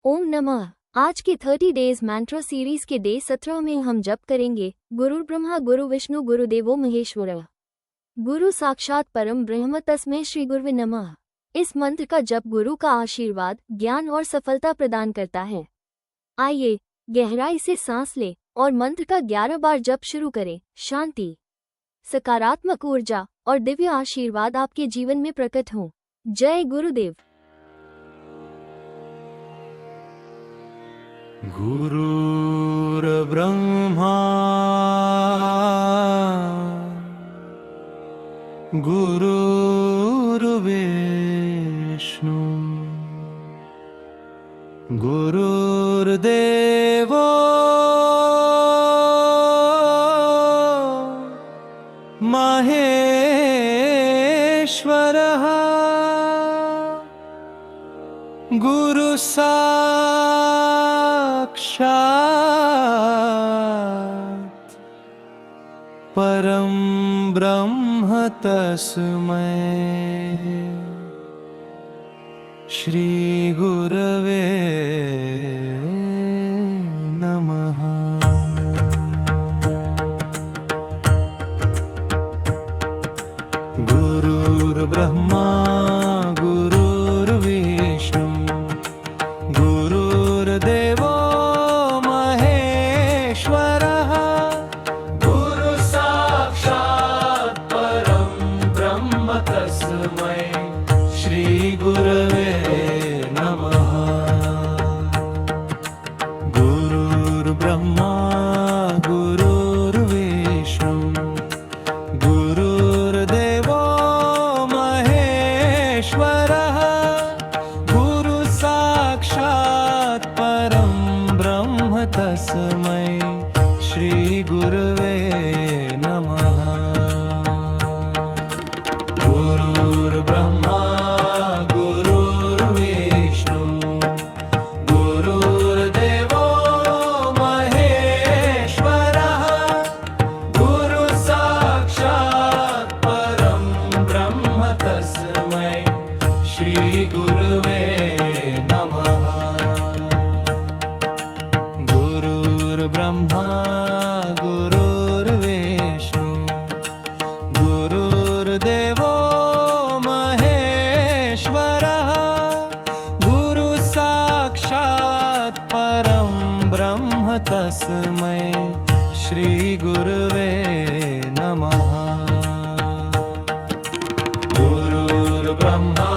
ओम नमः। आज के 30 डेज मैंट्रा सीरीज के डे 17 में हम जप करेंगे गुरु ब्रह्मा गुरु विष्णु गुरुदेवो महेश्वरः गुरु साक्षात परम ब्रह्म तस्मै श्री गुरुवे नमः। इस मंत्र का जप गुरु का आशीर्वाद, ज्ञान और सफलता प्रदान करता है। आइए गहराई से सांस लें और मंत्र का 11 बार जप शुरू करें। शांति, सकारात्मक ऊर्जा और दिव्य आशीर्वाद आपके जीवन में प्रकट हों। जय गुरुदेव। गुरुर्ब्रह्मा गुरुर्विष्णु गुरुर्देवो महेश्वरः गुरु साक्षात् परम ब्रह्म तस्मै श्री गुरवे नमः। गुरुर्ब्रह्मा गुरुर्विष्णु गुरुर्देवो महेश्वरः गुरु साक्षात् परं ब्रह्म तस्मै श्री गुरवे नमः। गुरुर्ब्रह्मा गुरुर्विष्णु गुरुर्देवो महेश्वरः गुरु साक्षात् परं ब्रह्म तस्मै श्री गुरवे नमः। गुरुर्ब्रह्मा गुरुर्विष्णु गुरुर्देवो महेश्वरः गुरु साक्षात् परं ब्रह्म तस्मै श्री गुरवे नमः। गुरुर्ब्रह्मा गुरुर्विष्णु गुरुर्देवो महेश्वरः गुरु साक्षात् परं ब्रह्म तस्मै श्री गुरवे नमः। गुरुर्ब्रह्मा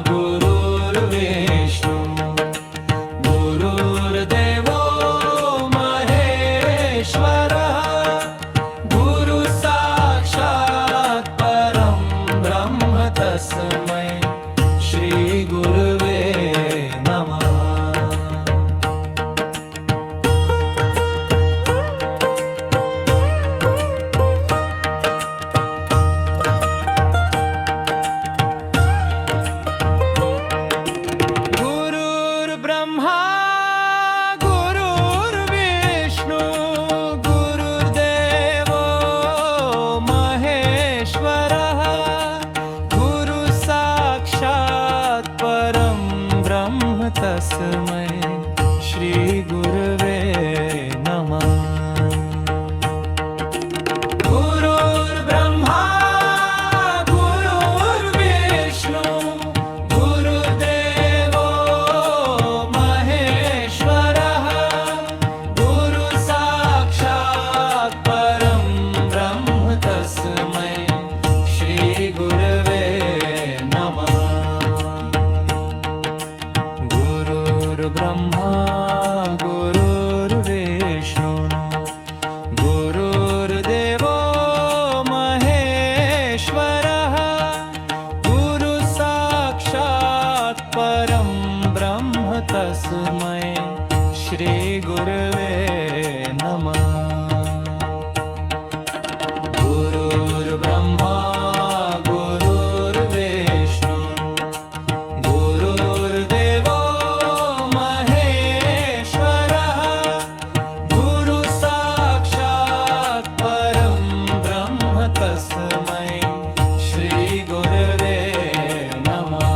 गुरुर्विष्णु गुरुर्देवो महेश्वरः गुरु साक्षात् परं ब्रह्म तस्मै श्री गुरवे नमः। गुरुर्ब्रह्मा गुरुर्विष्णु गुरुर्देवो महेश्वरः गुरु साक्षात् परं ब्रह्म तस्मै श्री गुरवे नमः। गुरुर्ब्रह्मा गुरुर्विष्णु गुरुर्देवो महेश्वरः गुरु साक्षात् परं ब्रह्म तस्मै श्री गुरवे नमः। गुरुर्ब्रह्मा गुरुर्विष्णु गुरुर्देवो महेश्वरः गुरु साक्षात् परं ब्रह्म तस्मै श्री गुरवे नमः। गुरुर्ब्रह्मा गुरुर्विष्णु गुरुर्देवो महेश्वरः गुरु साक्षात् परं ब्रह्म तस्मै श्री गुरवे नमः।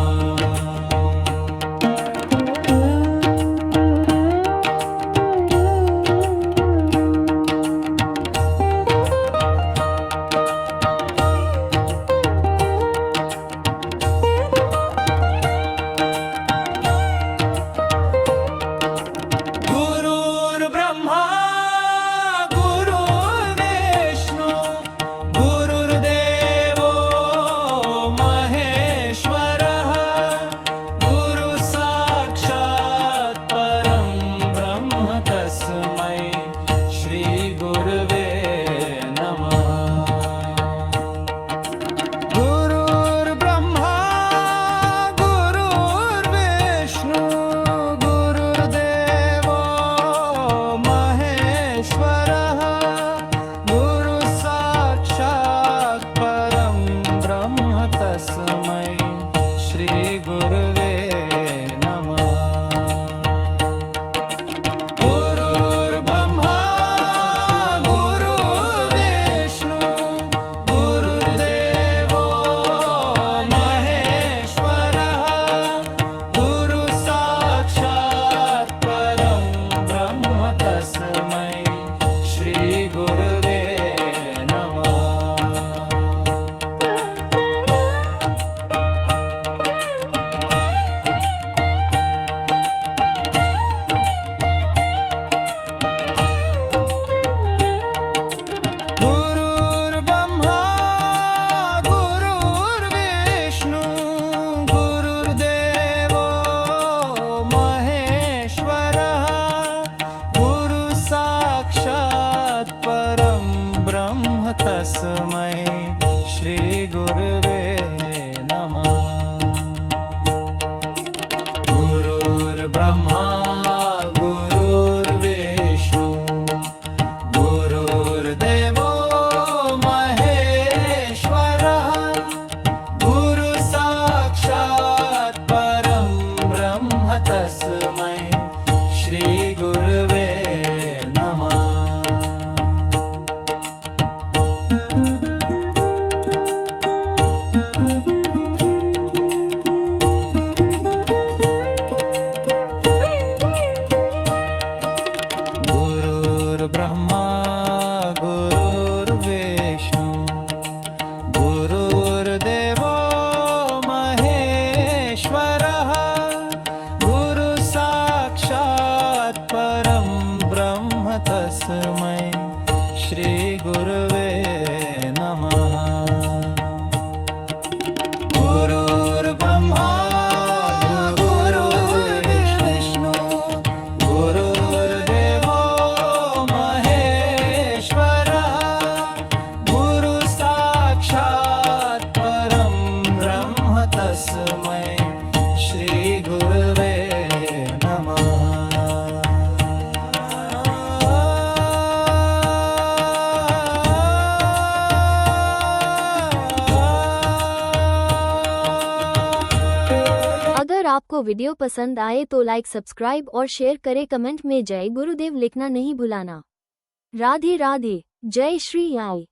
तस्मै श्री गुरवे नमः। गुरुर्ब्रह्मा गुरुर्विष्णु गुरुर्देवो महेश्वरः गुरु साक्षात् परं ब्रह्म तस्मै श्री गुरवे नमः। गुरुर्ब्रह्मा गुरुर्विष्णु गुरुर्देवो महेश्वरः गुरु साक्षात् परं ब्रह्म तस्मै श्री गुरवे नमः। अगर आपको वीडियो पसंद आए तो लाइक सब्सक्राइब और शेयर करें। कमेंट में जय गुरुदेव लिखना नहीं भुलाना। राधे राधे। जय श्री आई।